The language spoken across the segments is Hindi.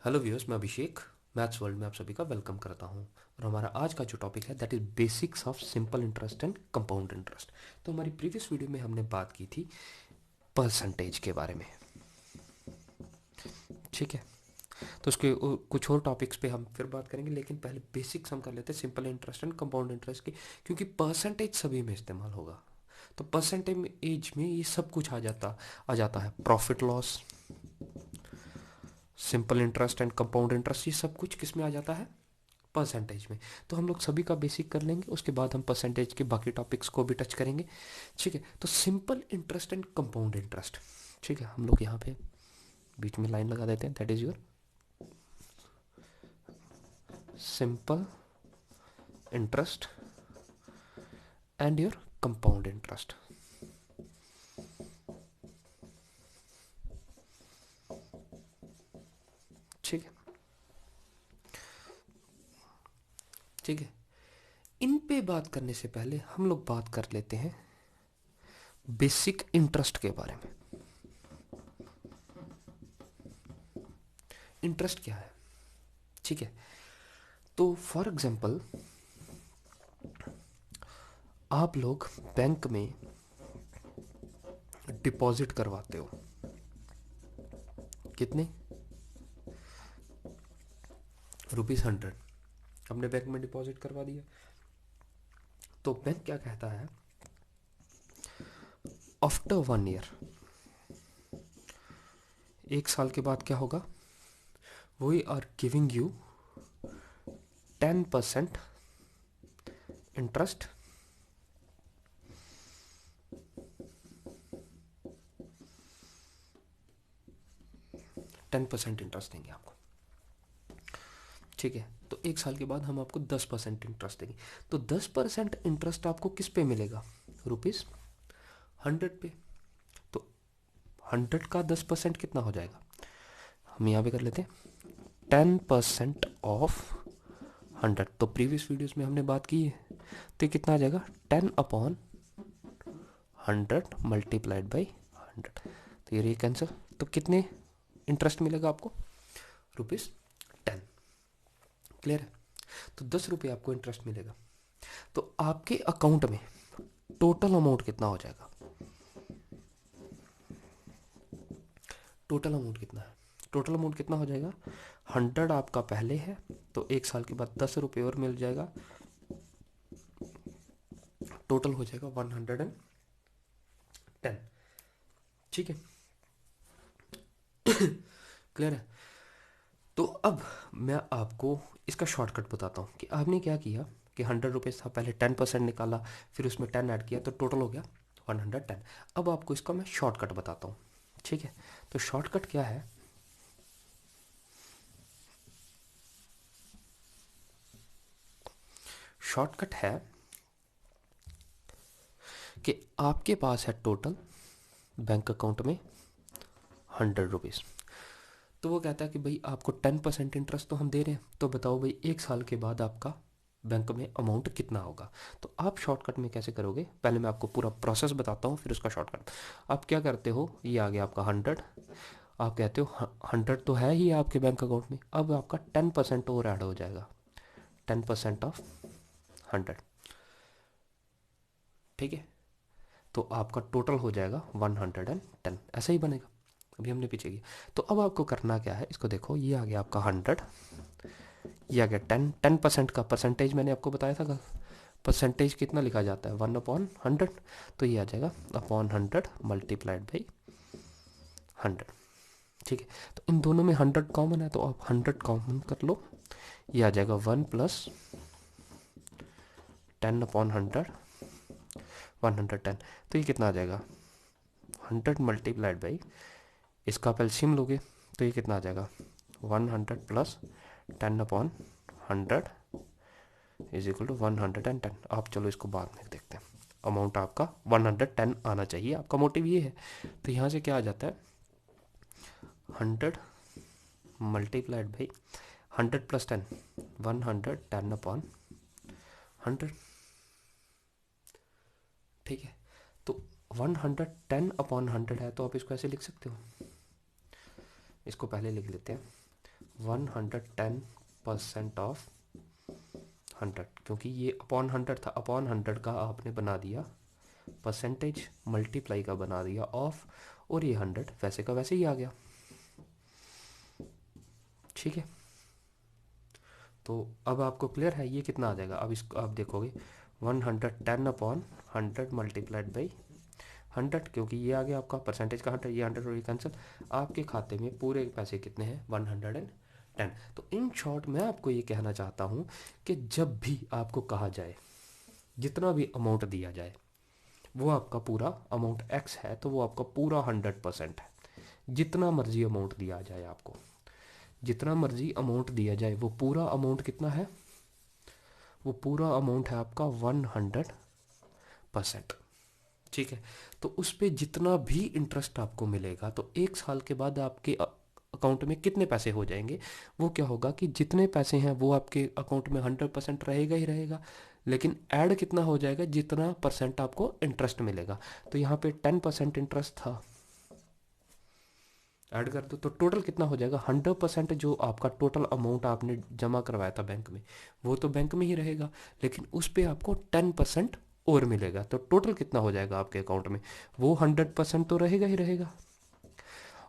हेलो व्यूअर्स, मैं अभिषेक मैथ्स वर्ल्ड में आप सभी का वेलकम करता हूं। और हमारा आज का जो टॉपिक है that is basics of simple interest and compound interest. तो हमारी प्रीवियस वीडियो में हमने बात की थी परसेंटेज के बारे में। ठीक है, तो उसके कुछ और टॉपिक्स पे हम फिर बात करेंगे, लेकिन पहले बेसिक्स हम कर लेते हैं simple interest and compound interest की, क्योंकि परसेंटेज सभी में इस्तेमाल होगा। तो परसेंटेज में ये सब कुछ आ जाता है, profit loss, simple interest and compound interest, ये सब कुछ किस में आ जाता है, परसेंटेज में। तो हम लोग सभी का बेसिक कर लेंगे, उसके बाद हम परसेंटेज के बाकी टॉपिक्स को भी टच करेंगे। ठीक है, तो simple interest and compound interest. ठीक है, हम लोग यहाँ पे बीच में लाइन लगा देते हैं, that is your simple interest and your compound interest. ठीक है, ठीक है। इन पे बात करने से पहले हम लोग बात कर लेते हैं बेसिक इंटरेस्ट के बारे में। इंटरेस्ट क्या है? ठीक है, तो फॉर एग्जांपल आप लोग बैंक में डिपॉजिट करवाते हो, कितने? ₹100 हमने बैंक में डिपॉजिट करवा दिया। तो बैंक क्या कहता है, आफ्टर 1 ईयर, 1 साल के बाद क्या होगा, we are giving you 10% interest, 10% interest देंगे आपको। ठीक है, तो 1 साल के बाद हम आपको 10% इंटरेस्ट देंगे। तो 10% इंटरेस्ट आपको किस पे मिलेगा, ₹100 पे। तो 100 का 10% कितना हो जाएगा, हम यहाँ पे कर लेते हैं 10% ऑफ 100। तो प्रीवियस वीडियोस में हमने बात की है, तो ये कितना आ जाएगा, 10/100 मल्टीप्लाइड बाई 100। तो ये कैंसिल, तो कितने इंटरेस्ट मिलेगा आपको, ₹10। क्लियर है? तो ₹10 आपको इंटरेस्ट मिलेगा। तो आपके अकाउंट में टोटल अमाउंट कितना हो जाएगा, टोटल अमाउंट कितना है, टोटल अमाउंट कितना हो जाएगा, 100 आपका पहले है, तो 1 साल के बाद ₹10 और मिल जाएगा, टोटल हो जाएगा 110। ठीक है, क्लियर है? तो अब मैं आपको इसका शॉर्टकट बताता हूँ कि आपने क्या किया कि ₹100 था, पहले 10% निकाला, फिर उसमें 10 ऐड किया, तो टोटल हो गया 110। अब आपको इसका मैं शॉर्टकट बताता हूँ। ठीक है, तो शॉर्टकट क्या है, शॉर्टकट है कि आपके पास है टोटल बैंक अकाउंट में ₹100। तो वो कहता है कि भाई आपको 10% इंटरेस्ट तो हम दे रहे हैं, तो बताओ भाई 1 साल के बाद आपका बैंक में अमाउंट कितना होगा। तो आप शॉर्टकट में कैसे करोगे, पहले मैं आपको पूरा प्रोसेस बताता हूँ, फिर उसका शॉर्टकट। आप क्या करते हो, ये आ गया आपका 100, आप कहते हो 100 तो है ही आपके बैंक अकाउंट में, अब आपका 10% और ऐड हो जाएगा, 10% ऑफ 100। ठीक है, तो आपका टोटल हो जाएगा 110, ऐसा ही बनेगा। अभी हमने पीछे किया, तो अब आपको करना क्या है, इसको देखो, ये आ गया आपका 100, ये आ गया 10% का परसेंटेज मैंने आपको बताया था, परसेंटेज कितना लिखा जाता है, 1/100। तो ये आ जाएगा अपॉन 100 मल्टीप्लाइड बाई 100। ठीक है, तो इन दोनों में 100 कॉमन है, तो आप 100 कॉमन कर लो, ये आ जाएगा 1 + 10/100, 110। तो ये कितना आ जाएगा, 100 मल्टीप्लाइड बाई, इसका आप एलसीएम लोगे तो ये कितना आ जाएगा, 100 + 10/100 इज इक्वल टू 110। आप चलो इसको बाद में देखते हैं। अमाउंट आपका 110 आना चाहिए, आपका मोटिव ये है। तो यहाँ से क्या आ जाता है, 100 मल्टीप्लाइड बाई 100 + 10, 110/100। ठीक है, तो 110/100 है, तो आप इसको ऐसे लिख सकते हो, इसको पहले लिख लेते हैं, 110% ऑफ 100, क्योंकि ये अपॉन 100 था, अपॉन 100 का आपने बना दिया परसेंटेज, मल्टीप्लाई का बना दिया ऑफ, और ये 100 वैसे का वैसे ही आ गया। ठीक है, तो अब आपको क्लियर है ये कितना आ जाएगा। अब इसको आप देखोगे 110 अपॉन 100 मल्टीप्लाइड बाई 100, क्योंकि ये आ गया आपका परसेंटेज का 100, ये 100 और ये कैंसिल, आपके खाते में पूरे पैसे कितने हैं 110। तो इन शॉर्ट मैं आपको ये कहना चाहता हूँ कि जब भी आपको कहा जाए, जितना भी अमाउंट दिया जाए, वो आपका पूरा अमाउंट एक्स है तो वो आपका पूरा 100% है। जितना मर्जी अमाउंट दिया जाए आपको, जितना मर्जी अमाउंट दिया जाए, वो पूरा अमाउंट कितना है, वो पूरा अमाउंट है आपका 100%। ठीक है, तो उस पर जितना भी इंटरेस्ट आपको मिलेगा, तो एक साल के बाद आपके अकाउंट में कितने पैसे हो जाएंगे, वो क्या होगा कि जितने पैसे हैं वो आपके अकाउंट में 100% रहेगा ही रहेगा, लेकिन ऐड कितना हो जाएगा, जितना परसेंट आपको इंटरेस्ट मिलेगा। तो यहाँ पे 10% इंटरेस्ट था, ऐड कर दो तो टोटल कितना हो जाएगा 100%। जो आपका टोटल अमाउंट आपने जमा करवाया था बैंक में, वो तो बैंक में ही रहेगा, लेकिन उस पर आपको 10% और मिलेगा, तो टोटल कितना हो जाएगा आपके अकाउंट में, वो 100% तो रहेगा ही रहेगा,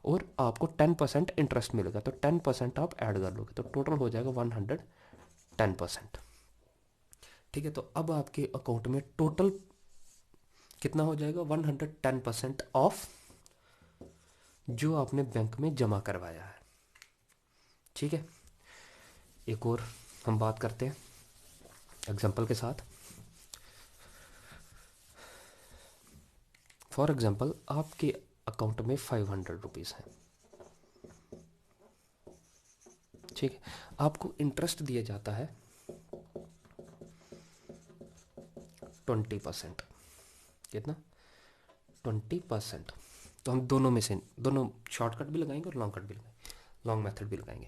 और आपको 10% इंटरेस्ट मिलेगा, तो 10% आप ऐड कर लोगे तो टोटल हो जाएगा 110%। ठीक है, तो अब आपके अकाउंट में टोटल कितना हो जाएगा 110% ऑफ जो आपने बैंक में जमा करवाया है। ठीक है, एक और हम बात करते हैं एग्जाम्पल के साथ। फॉर एग्जाम्पल आपके अकाउंट में 500 रुपीज़ है। ठीक है, आपको इंटरेस्ट दिया जाता है 20%। कितना 20%। तो हम दोनों में से दोनों शॉर्टकट भी लगाएंगे और लॉन्ग कट भी लगाएंगे, लॉन्ग मेथड भी लगाएंगे।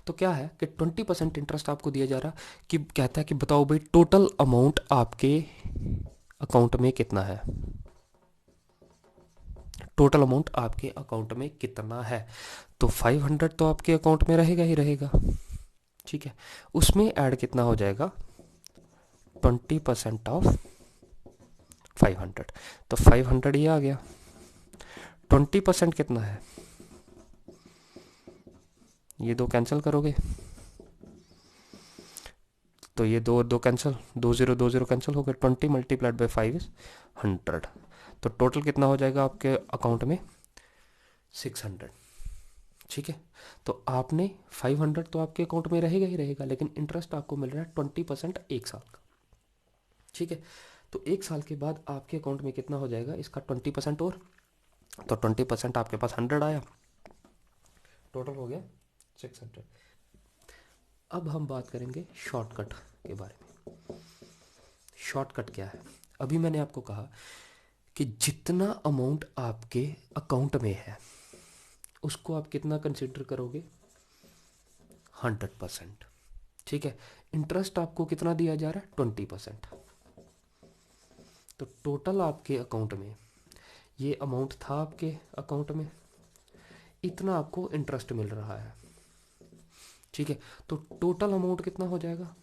तो क्या है कि 20% इंटरेस्ट आपको दिया जा रहा, कि कहता है कि बताओ भाई टोटल अमाउंट आपके अकाउंट में कितना है, टोटल अमाउंट आपके अकाउंट में कितना है। तो 500 तो आपके अकाउंट में रहेगा ही रहेगा। ठीक है, उसमें ऐड कितना हो जाएगा 20% ऑफ 500, तो 500 ये आ गया। 20% कितना है, ये दो कैंसिल करोगे तो ये दो दो कैंसिल, 2 0 कैंसिल हो गए, 20 मल्टीप्लाइड बाई 5 इज 100। तो टोटल कितना हो जाएगा आपके अकाउंट में 600। ठीक है, तो आपने 500 तो आपके अकाउंट में रहेगा ही रहेगा, लेकिन इंटरेस्ट आपको मिल रहा है 20% एक साल का। ठीक है, तो एक साल के बाद आपके अकाउंट में कितना हो जाएगा इसका 20% और, तो 20% आपके पास 100 आया, टोटल हो गया 600। अब हम बात करेंगे शॉर्टकट के बारे में। शॉर्टकट क्या है, अभी मैंने आपको कहा कि जितना अमाउंट आपके अकाउंट में है उसको आप कितना कंसिडर करोगे 100%। ठीक है, इंटरेस्ट आपको कितना दिया जा रहा है 20%। तो टोटल आपके अकाउंट में ये अमाउंट था, आपके अकाउंट में इतना आपको इंटरेस्ट मिल रहा है। ठीक है, तो टोटल अमाउंट कितना हो जाएगा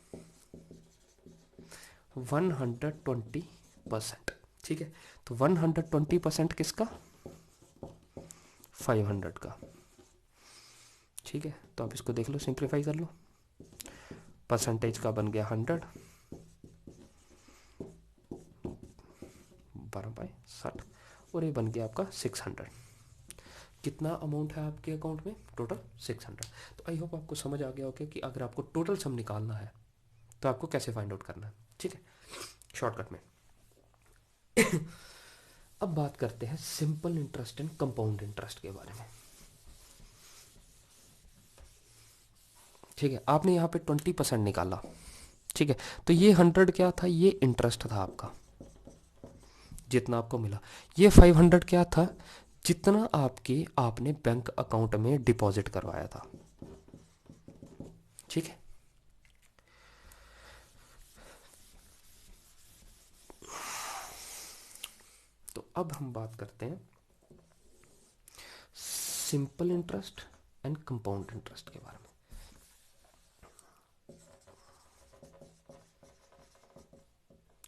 120%। ठीक है, तो 120% किसका 500 का। ठीक है, तो आप इसको देख लो, सिंप्लीफाई कर लो, परसेंटेज का बन गया 100, 12/60, और ये बन गया आपका 600। कितना अमाउंट है आपके अकाउंट में टोटल 600। तो आई होप आपको समझ आ गया होगा कि अगर आपको टोटल सम निकालना है तो आपको कैसे फाइंड आउट करना है। ठीक है, शॉर्टकट में। अब बात करते हैं simple interest and compound interest के बारे में। ठीक है, आपने यहाँ पे 20% निकाला। ठीक है, तो ये 100 क्या था, ये इंटरेस्ट था आपका जितना आपको मिला। ये 500 क्या था, जितना आपने बैंक अकाउंट में डिपॉजिट करवाया था। ठीक है, तो अब हम बात करते हैं simple interest and compound interest के बारे में।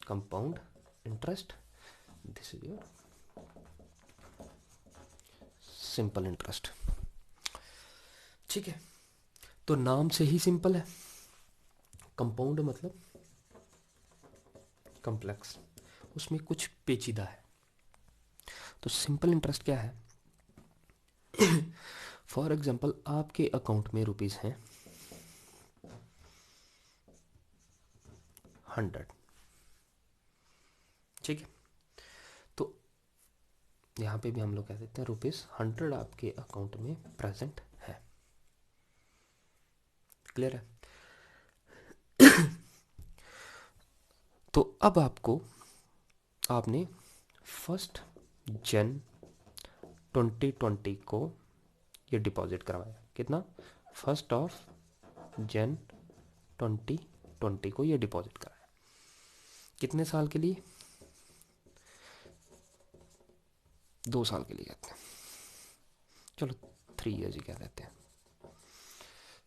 Compound interest, this is your simple interest. ठीक है, तो नाम से ही सिंपल है, कंपाउंड मतलब कॉम्प्लेक्स, उसमें कुछ पेचीदा है। तो सिंपल इंटरेस्ट क्या है? फॉर एग्जाम्पल आपके अकाउंट में रुपीज हैं 100, ठीक है, तो यहां पे भी हम लोग कह देते हैं ₹100 आपके अकाउंट में प्रेजेंट है। क्लियर है? तो अब आपने 1 जनवरी 2020 को ये डिपॉजिट करवाया। कितना? 1 जनवरी 2020 को ये डिपॉजिट कराया। कितने साल के लिए? 2 साल के लिए कहते हैं, चलो 3 ईयर्स ही कह देते हैं।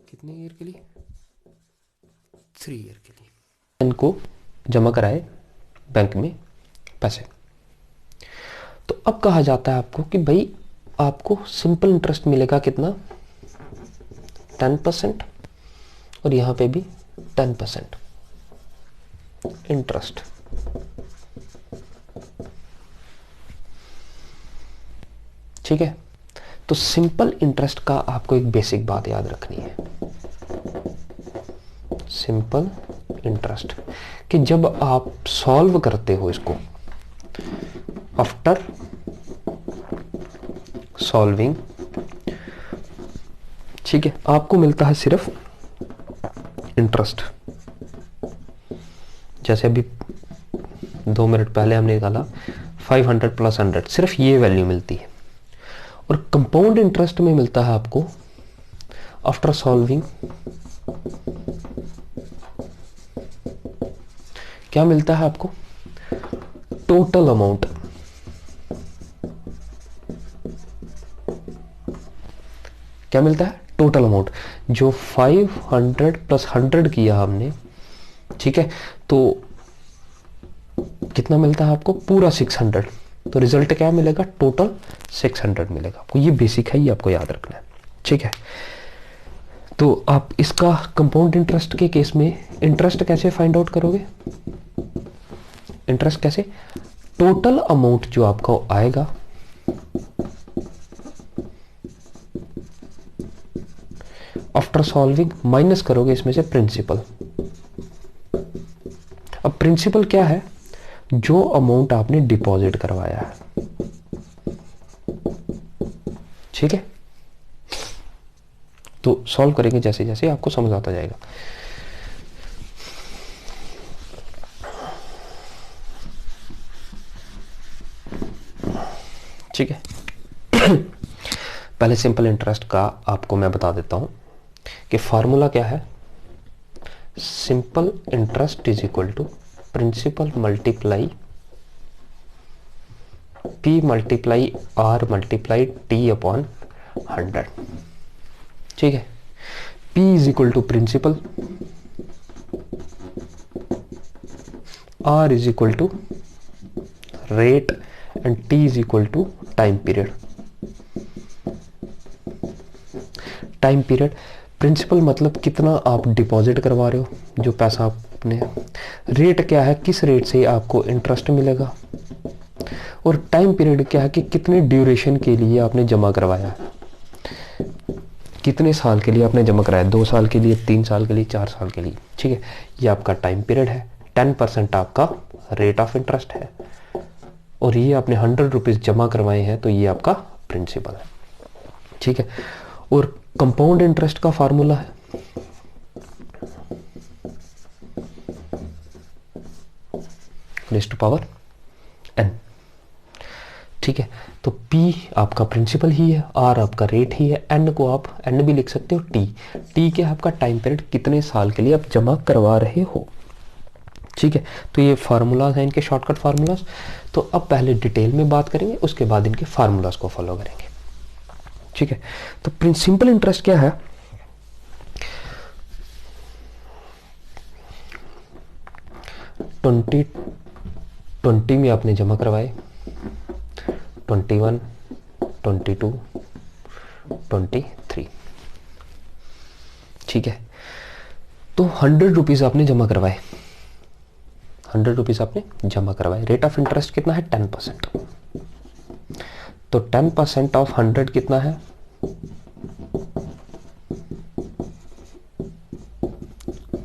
कितने ईयर के लिए? 3 ईयर के लिए इनको जमा कराए बैंक में पैसे। तो अब कहा जाता है आपको कि भाई आपको सिंपल इंटरेस्ट मिलेगा कितना? 10%, और यहां पे भी 10% इंटरेस्ट। ठीक है, तो सिंपल इंटरेस्ट का आपको एक बेसिक बात याद रखनी है। सिंपल इंटरेस्ट कि जब आप सॉल्व करते हो इसको, आफ्टर सॉल्विंग, ठीक है, आपको मिलता है सिर्फ इंटरेस्ट। जैसे अभी 2 मिनट पहले हमने निकाला 500 + 100, सिर्फ ये वैल्यू मिलती है। और कंपाउंड इंटरेस्ट में मिलता है आपको आफ्टर सॉल्विंग क्या मिलता है आपको? Total amount. क्या मिलता है? Total amount. जो 500 + 100 किया हमने, ठीक है, तो कितना मिलता है आपको? पूरा 600। तो रिजल्ट क्या मिलेगा? टोटल 600 मिलेगा आपको। ये बेसिक है, ये आपको याद रखना है। ठीक है, तो आप इसका कंपाउंड इंटरेस्ट के केस में इंटरेस्ट कैसे फाइंड आउट करोगे? इंटरेस्ट कैसे? टोटल अमाउंट जो आपका आएगा आफ्टर सॉल्विंग माइनस करोगे इसमें से प्रिंसिपल। अब प्रिंसिपल क्या है? जो अमाउंट आपने डिपॉजिट करवाया है। ठीक है, तो सॉल्व करेंगे जैसे जैसे आपको समझ आता जाएगा। ठीक है, पहले सिंपल इंटरेस्ट का आपको मैं बता देता हूं कि फॉर्मूला क्या है। Simple interest is equal to principal multiply P multiply R multiply T upon 100। ठीक है, P is equal to principal, R is equal to rate and T is equal to time period. Time period, principal मतलब कितना आप डिपॉजिट करवा रहे हो, जो पैसा आपने। रेट क्या है? किस रेट से आपको इंटरेस्ट मिलेगा। और टाइम पीरियड क्या है कि कितने ड्यूरेशन के लिए आपने जमा करवाया है, कितने साल के लिए आपने जमा कराया, 2 साल के लिए, 3 साल के लिए, 4 साल के लिए। ठीक है, ये आपका टाइम पीरियड है। 10% आपका रेट ऑफ इंटरेस्ट है, और ये आपने 100 रुपीज जमा करवाए हैं, तो ये आपका प्रिंसिपल है। ठीक है, और कंपाउंड इंटरेस्ट का फार्मूला है रेज़ टू पावर n। ठीक है, तो P आपका प्रिंसिपल ही है, R आपका रेट ही है, N को आप N भी लिख सकते हो, T क्या आपका टाइम पीरियड, कितने साल के लिए आप जमा करवा रहे हो। ठीक है, तो ये फार्मूलाज हैं इनके, शॉर्टकट फार्मूलाज। तो अब पहले डिटेल में बात करेंगे, उसके बाद इनके फार्मूलाज को फॉलो करेंगे। ठीक है, तो प्रिंसिपल इंटरेस्ट क्या है, ट्वेंटी 20 में आपने जमा करवाए, 21, 22, 23, ठीक है। तो 100 रुपीज़ आपने जमा करवाए, 100 रुपीज़ आपने जमा करवाए। रेट ऑफ इंटरेस्ट कितना है, 10%। तो 10% ऑफ 100 कितना है,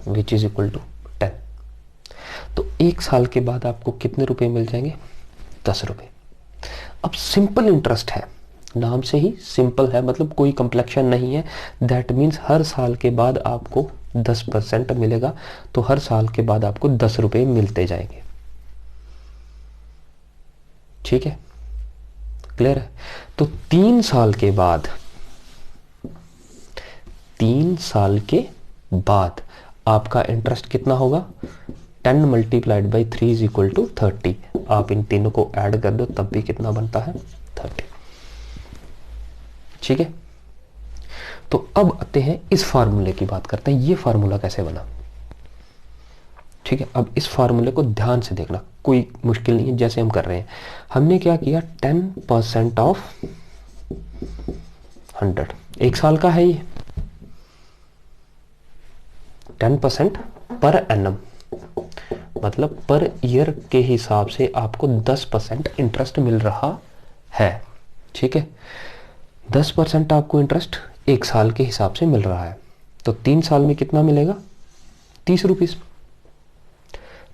विच इज इक्वल टू 10। तो एक साल के बाद आपको कितने रुपए मिल जाएंगे, 10 रुपए। अब सिंपल इंटरेस्ट है, नाम से ही सिंपल है, मतलब कोई कॉम्प्लेक्शन नहीं है। दैट मीन्स हर साल के बाद आपको 10% मिलेगा, तो हर साल के बाद आपको 10 रुपए मिलते जाएंगे। ठीक है, क्लियर है। तो 3 साल के बाद, 3 साल के बाद आपका इंटरेस्ट कितना होगा, 10 multiplied by 3 is equal to 30। आप इन तीनों को ऐड कर दो तब भी कितना बनता है, 30। ठीक है, तो अब आते हैं इस फार्मूले की बात करते हैं, ये फार्मूला कैसे बना। ठीक है, अब इस फार्मूले को ध्यान से देखना, कोई मुश्किल नहीं है, जैसे हम कर रहे हैं। हमने क्या किया, 10% ऑफ 100, एक साल का है ये, 10% पर एनम, मतलब पर ईयर के हिसाब से आपको 10% इंटरेस्ट मिल रहा है। ठीक है, 10% आपको इंटरेस्ट एक साल के हिसाब से मिल रहा है, तो 3 साल में कितना मिलेगा, 30 रुपीज।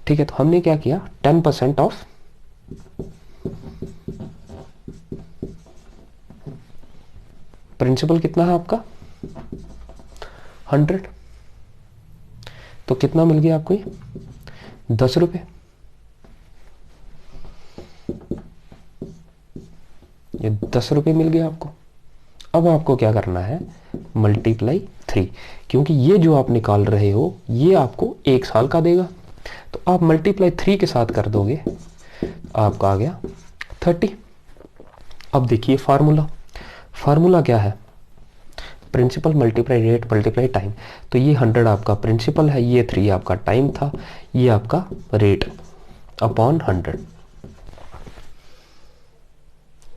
ठीक है, तो हमने क्या किया, 10% ऑफ प्रिंसिपल कितना है आपका 100, तो कितना मिल गया आपको, 10 रुपए। ये 10 रुपए मिल गया आपको। अब आपको क्या करना है, मल्टीप्लाई 3, क्योंकि ये जो आप निकाल रहे हो ये आपको एक साल का देगा, तो आप मल्टीप्लाई 3 के साथ कर दोगे, आपका आ गया 30। अब देखिए फार्मूला क्या है, principal multiply rate multiply time. तो ये 100 आपका प्रिंसिपल है, ये 3 आपका टाइम था, ये आपका रेट अपॉन 100।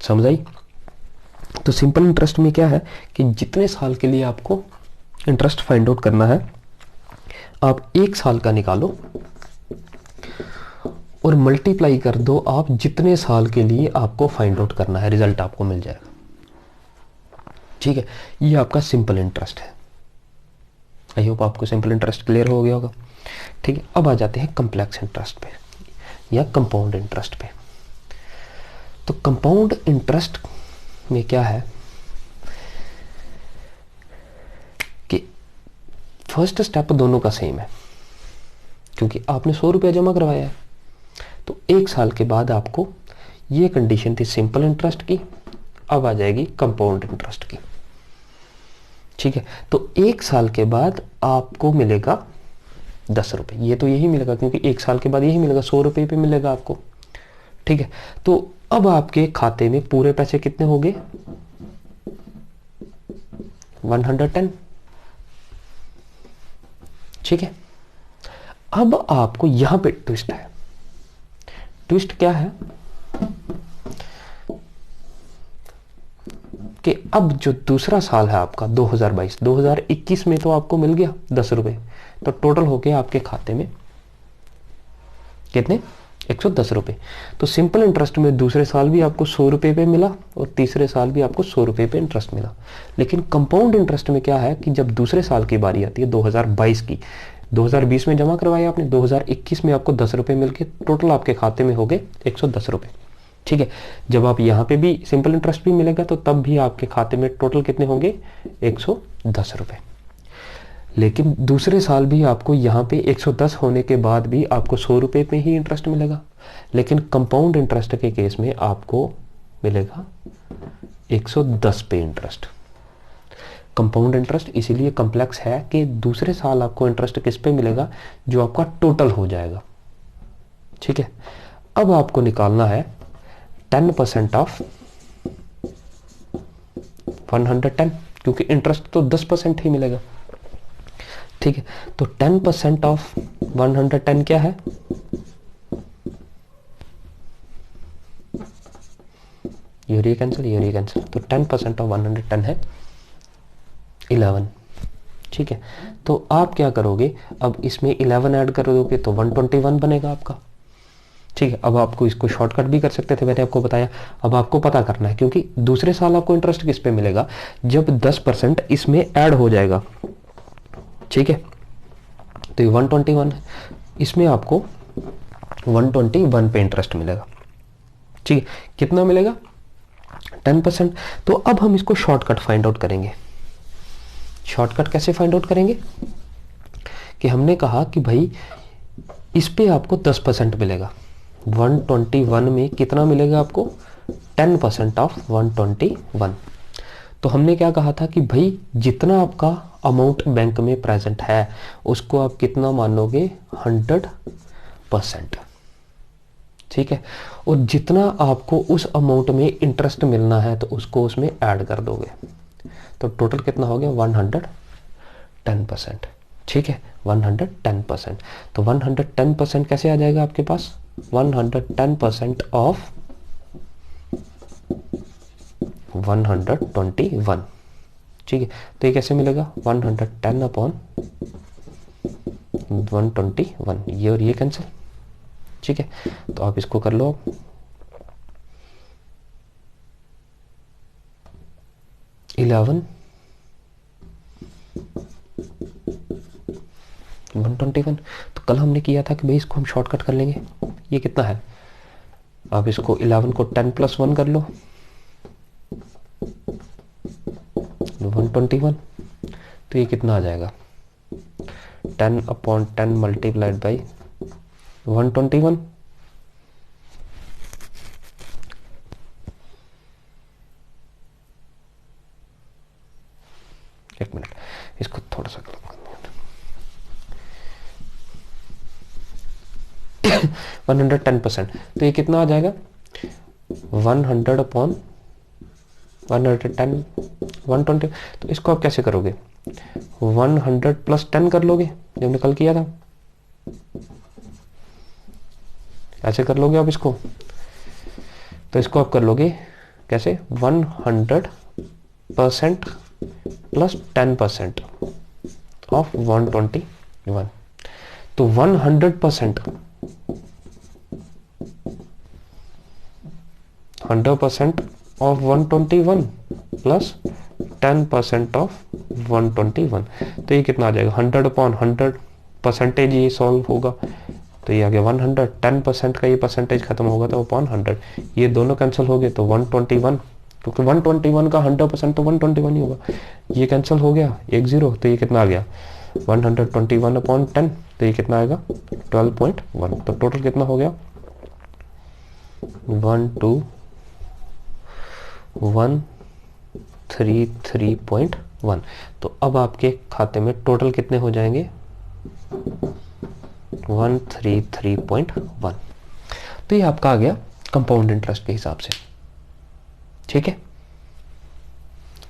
समझ आई। तो सिंपल इंटरेस्ट में क्या है कि जितने साल के लिए आपको इंटरेस्ट फाइंड आउट करना है, आप एक साल का निकालो और मल्टीप्लाई कर दो आप जितने साल के लिए आपको फाइंड आउट करना है, रिजल्ट आपको मिल जाएगा। ठीक है, ये आपका सिंपल इंटरेस्ट है। आई होप आपको सिंपल इंटरेस्ट क्लियर हो गया होगा। ठीक है, अब आ जाते हैं कॉम्प्लेक्स इंटरेस्ट पे या कंपाउंड इंटरेस्ट पे। तो कंपाउंड इंटरेस्ट में क्या है कि फर्स्ट स्टेप दोनों का सेम है, क्योंकि आपने 100 रुपया जमा करवाया है, तो एक साल के बाद आपको, ये कंडीशन थी सिंपल इंटरेस्ट की, अब आ जाएगी कंपाउंड इंटरेस्ट की। ठीक है, तो एक साल के बाद आपको मिलेगा 10 रुपए, ये तो यही मिलेगा क्योंकि एक साल के बाद यही मिलेगा, 100 रुपए पे मिलेगा आपको। ठीक है, तो अब आपके खाते में पूरे पैसे कितने हो गए, 110। ठीक है, अब आपको यहां पे ट्विस्ट है। ट्विस्ट क्या है कि अब जो दूसरा साल है आपका 2022, 2021 में तो आपको मिल गया 10 रुपए, तो टोटल हो गया आपके खाते में कितने, 110 रुपए। तो सिंपल इंटरेस्ट में दूसरे साल भी आपको 100 रुपए पे मिला और तीसरे साल भी आपको 100 रुपए पे इंटरेस्ट मिला। लेकिन कंपाउंड इंटरेस्ट में क्या है कि जब दूसरे साल की बारी आती है 2022 की, 2020 में जमा करवाया आपने, 2021 में आपको 10 रुपए मिलके टोटल आपके खाते में हो गए 110 रुपए। ठीक है, जब आप यहाँ पे भी सिंपल इंटरेस्ट भी मिलेगा तो तब भी आपके खाते में टोटल कितने होंगे, 110 रुपए। लेकिन दूसरे साल भी आपको यहाँ पे 110 होने के बाद भी आपको 100 रुपए पे ही इंटरेस्ट मिलेगा, लेकिन कंपाउंड इंटरेस्ट के केस में आपको मिलेगा 110 पे इंटरेस्ट। कंपाउंड इंटरेस्ट इसीलिए कॉम्प्लेक्स है कि दूसरे साल आपको इंटरेस्ट किस पे मिलेगा, जो आपका टोटल हो जाएगा। ठीक है, अब आपको निकालना है 10% ऑफ 110, क्योंकि इंटरेस्ट तो 10% ही मिलेगा। ठीक है, तो 10% ऑफ 110 क्या है? ये कैंसिल, तो 10% ऑफ 110 है 11। ठीक है, तो आप क्या करोगे, अब इसमें 11 ऐड कर दोगे तो 121 बनेगा आपका। ठीक है, अब आपको इसको शॉर्टकट भी कर सकते थे, मैंने आपको बताया। अब आपको पता करना है, क्योंकि दूसरे साल आपको इंटरेस्ट किस पे मिलेगा, जब 10% इसमें ऐड हो जाएगा। ठीक है, तो ये 121 है, इसमें आपको 121 पे इंटरेस्ट मिलेगा। ठीक है, कितना मिलेगा? 10%। तो अब हम इसको शॉर्टकट फाइंड आउट करेंगे। शॉर्टकट कैसे फाइंड आउट करेंगे कि हमने कहा कि भाई इस पे आपको 10% मिलेगा, 121 में कितना मिलेगा आपको? 10% ऑफ 121। तो हमने क्या कहा था कि भाई जितना आपका अमाउंट बैंक में प्रेजेंट है उसको आप कितना मानोगे? 100%। ठीक है, और जितना आपको उस अमाउंट में इंटरेस्ट मिलना है तो उसको उसमें ऐड कर दोगे, तो टोटल कितना हो गया? 110%। ठीक है, 110%। तो 110% कैसे आ जाएगा आपके पास? 110% ऑफ 121। ठीक है, तो ये कैसे मिलेगा? 110 अपॉन 121, ये और ये कैंसिल। ठीक है, तो आप इसको कर लो। 11 121। तो कल हमने किया था कि भाई इसको हम शॉर्टकट कर लेंगे। ये कितना है? आप इसको 11 को 10 + 1 कर लो, 121। तो ये कितना आ जाएगा? 10/10 मल्टीप्लाइड बाई 121। एक मिनट, इसको थोड़ा सा 110%। तो ये कितना आ जाएगा? 100/110 120। तो इसको आप कैसे करोगे? 100 + 10 कर लोगे, जो हमने कल किया था। ऐसे कर लोगे आप इसको। तो इसको आप कर लोगे कैसे? 100% + 10% ऑफ 121। तो 100% 100% ऑफ 121 प्लस 10% ऑफ 121। तो ये कितना आ जाएगा? 100/100 परसेंटेज ये सॉल्व होगा, तो ये आ गया 100। 10% का ये परसेंटेज खत्म होगा तो अपॉन 100, ये दोनों कैंसिल हो गए तो 121, क्योंकि 121 का 100% तो 121 ही होगा। ये कैंसिल हो गया, 1 0। तो ये कितना आ गया? 121/10। तो ये कितना आएगा? 12.1। तो टोटल कितना हो गया? 12133.1। तो अब आपके खाते में टोटल कितने हो जाएंगे? 133.1। तो ये आपका आ गया कंपाउंड इंटरेस्ट के हिसाब से। ठीक है,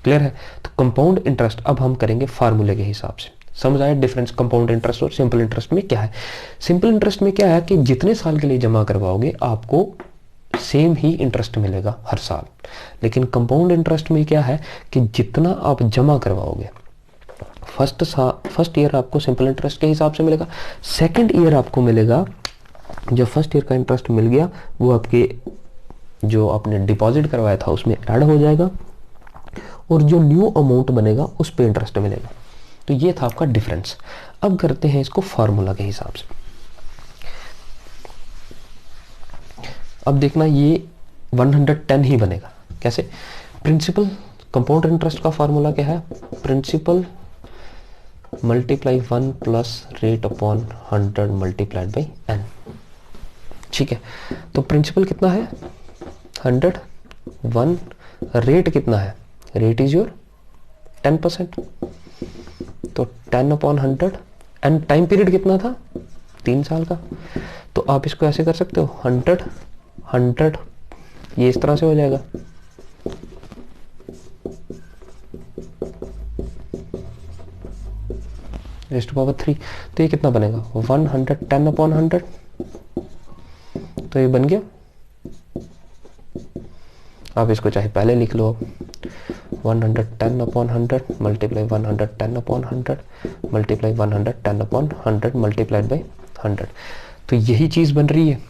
क्लियर है? तो कंपाउंड इंटरेस्ट अब हम करेंगे फार्मूले के हिसाब से। समझ आया डिफरेंस कंपाउंड इंटरेस्ट और सिंपल इंटरेस्ट में क्या है? सिंपल इंटरेस्ट में क्या है कि जितने साल के लिए जमा करवाओगे आपको सेम ही इंटरेस्ट मिलेगा हर साल। लेकिन कंपाउंड इंटरेस्ट में क्या है कि जितना आप जमा करवाओगे, फर्स्ट ईयर आपको सिंपल इंटरेस्ट के हिसाब से मिलेगा, सेकंड ईयर आपको मिलेगा, जो फर्स्ट ईयर का इंटरेस्ट मिल गया वो आपके जो आपने डिपॉजिट करवाया था उसमें ऐड हो जाएगा, और जो न्यू अमाउंट बनेगा उस पे इंटरेस्ट मिलेगा। तो ये था आपका डिफरेंस। अब करते हैं इसको फार्मूला के हिसाब से। अब देखना ये 110 ही बनेगा। कैसे? प्रिंसिपल कंपाउंड इंटरेस्ट का फार्मूला क्या है? Principal multiply 1 plus rate upon 100 multiplied by n। ठीक है, तो प्रिंसिपल कितना है? 100, 1, रेट कितना है? रेट इज योर 10%, तो 10/100। एंड टाइम पीरियड कितना था? 3 साल का। तो आप इसको ऐसे कर सकते हो, 100 100, ये इस तरह से हो जाएगा। रेज़ टू पावर 3, तो ये कितना बनेगा 110/100, तो ये बन गया। आप इसको चाहे पहले लिख लो, 110/100 मल्टीप्लाई 110/100 मल्टीप्लाई 110/100 मल्टीप्लाइड बाई 100, तो यही चीज़ बन रही है।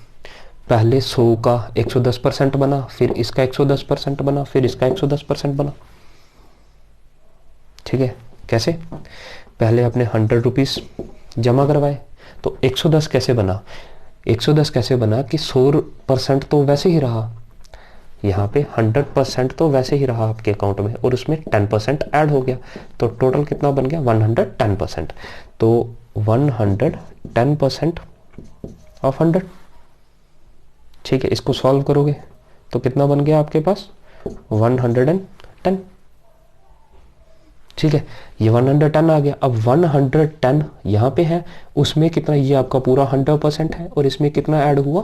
पहले 100 का 110% बना, फिर इसका 110% बना, फिर इसका 110% बना। ठीक है, कैसे? पहले आपने 100 रुपीज़ जमा करवाए, तो 110 कैसे बना? 110 कैसे बना कि 100% तो वैसे ही रहा, यहाँ पे 100% तो वैसे ही रहा आपके अकाउंट में, और उसमें 10% ऐड हो गया, तो टोटल कितना बन गया 110%। तो 110% ऑफ 100। ठीक है, इसको सॉल्व करोगे तो कितना बन गया आपके पास 110। ठीक है, ये 110 आ गया। अब 110 यहाँ पे है, उसमें कितना, ये आपका पूरा 100% है, और इसमें कितना ऐड हुआ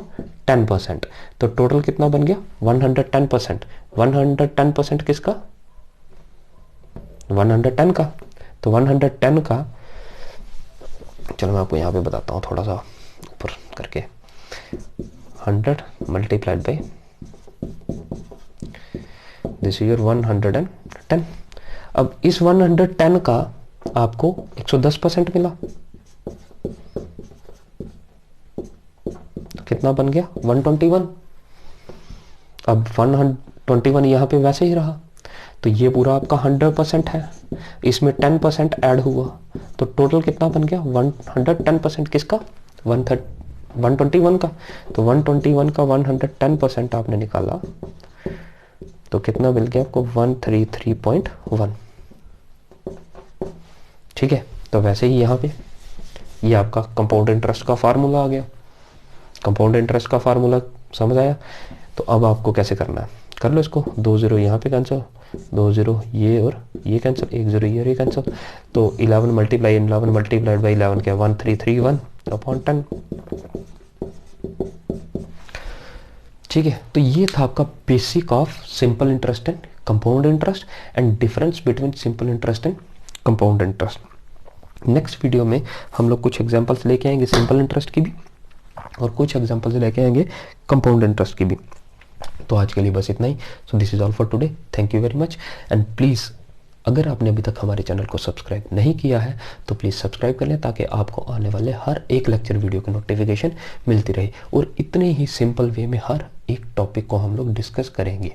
10%, तो टोटल कितना बन गया 110%। 110% किसका? 110 का। तो 110 का, चलो मैं आपको यहाँ पे बताता हूँ थोड़ा सा ऊपर करके, 100 multiplied by this is your 110। अब इस 110 का आपको 110% मिला, तो कितना बन गया 121। अब 121 यहाँ पे वैसे ही रहा, तो ये पूरा आपका 100% है, इसमें 10% ऐड हुआ, तो टोटल कितना बन गया 110%। किसका? 121 का। तो 121 का 110% आपने निकाला, तो कितना मिल गया आपको 133.1। ठीक है, तो वैसे ही यहाँ पे ये आपका कंपाउंड इंटरेस्ट का फार्मूला आ गया। कंपाउंड इंटरेस्ट का फार्मूला समझ आया? तो अब आपको कैसे करना है, कर लो इसको। 2 0 यहाँ पे कैंसिल, 2 0 ये और ये कैंसिल, 1 0 ये और ये कैंसिल, तो 11 मल्टीप्लाइड बाई 11 क्या 1331/10। ठीक है, तो ये था आपका basic of simple interest and compound interest and difference between simple interest and compound interest. Next video में हम लोग कुछ एग्जांपल्स लेके आएंगे सिंपल इंटरेस्ट की भी, और कुछ एग्जांपल्स लेके आएंगे कंपाउंड इंटरेस्ट की भी। तो आज के लिए बस इतना ही। So this is all for today, thank you very much. And please अगर आपने अभी तक हमारे चैनल को सब्सक्राइब नहीं किया है तो प्लीज़ सब्सक्राइब कर लें, ताकि आपको आने वाले हर एक लेक्चर वीडियो की नोटिफिकेशन मिलती रहे, और इतने ही सिंपल वे में हर एक टॉपिक को हम लोग डिस्कस करेंगे।